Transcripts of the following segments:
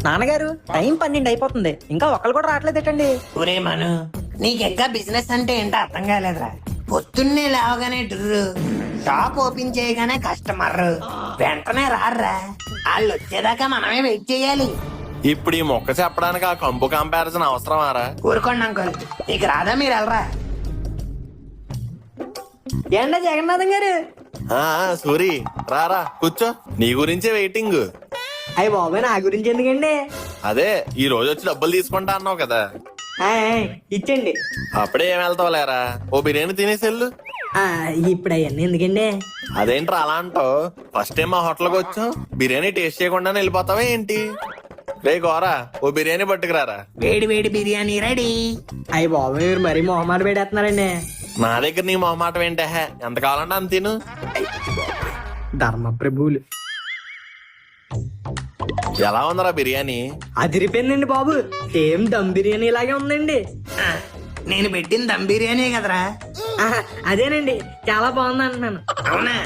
నాన్నగారు టైం 12 అయిపోతుంది, ఇంకా ఒక్కళ్ళు కూడా రావట్లేదేటండి? ఒరే మను, నీకెంకా బిజినెస్ అంటే ఏంటో అర్థం కాలేదురా. పొద్దున్నే లేవగానే డ్రు, షాప్ ఓపెన్ చేయగానే కస్టమర్, వెంటనే రారా. వాళ్ళు వచ్చేదాకా మనమే వెయిట్ చేయాలి. ఇప్పుడు ఈ మొక్క చెప్పడానికి ఆ కంపు కంపారిజన్ అవసరమారా? ఊరుకోండి అంకుల్, నీకు రాదా, మీరు వెళ్ళరా. ఏంటో జగన్నాథం గారు? సూరి రారా కూర్చో, నీ గురించే వెయిటింగ్. అయ్యి బాబాయ్, నా గురించి ఎందుకండి? అదే ఈ రోజు వచ్చి డబ్బులు తీసుకుంటా అన్నావు కదా, ఇచ్చండి. అప్పుడే ఏం వెళ్తావు లేరా, ఓ బిర్యానీ తినేసెళ్ళు. ఇప్పుడు అవన్నీ ఎందుకండి? అదేంట్రా అలా అంటావు? ఫస్ట్ టైం మా హోటల్కి వచ్చావు, బిర్యానీ టేస్ట్ చేయకుండానే వెళ్ళిపోతావా ఏంటి? రే గోరా, ఓ బిర్యానీ పట్టుకురారా. వేడి వేడి బిర్యానీ రెడీ. అయ్యి బాబాయ్, మీరు మరీ మొహమాట పెడేస్తున్నారండి. నా దగ్గర నీ మొహమాటం ఏంటే, ఎంత కావాలంటే అంత తిను. ధర్మ ప్రభువులు. ఎలా ఉందరా బిర్యానీ? అదిరిపోయిందండి బాబు, సేమ్ దమ్ బిర్యానీ లాగే ఉందండి. నేను పెట్టిన దమ్ బిర్యానీ కదరా. అదేనండి, చాలా బాగుంది అంటున్నాను. అవునా,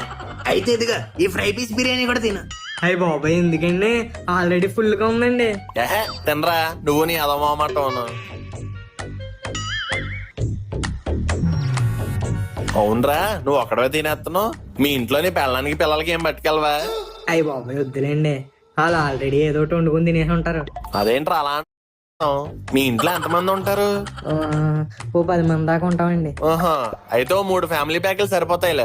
అయితే ఇదిగో ఈ ఫ్రై పీస్ బిర్యానీ కూడా తిను. అయ్యి బాబాయ్, ఎందుకండి? ఆల్రెడీ ఫుల్ గా ఉందండి. తినరా, నువ్వు నీ అదో మొహమాటం. అవునరా, నువ్వు ఒక్కడవే తినేస్తున్నావు, మీ ఇంట్లో నీ పిల్లలకి పిల్లలకి ఏం పట్టుకెళ్ళవా? అయ్యి బాబాయ్ వద్దులేండి, వాళ్ళు ఆల్రెడీ ఏదో ఒకటి వండుకుని తినేసి ఉంటారు. అదేంట్రా అలా అంటున్నావ్? మీ ఇంట్లో ఎంతమంది ఉంటారు? ఓ 10 మంది దాకా ఉంటామండి. అయితే ఓ 3 ఫ్యామిలీ ప్యాకులు సరిపోతాయిలే.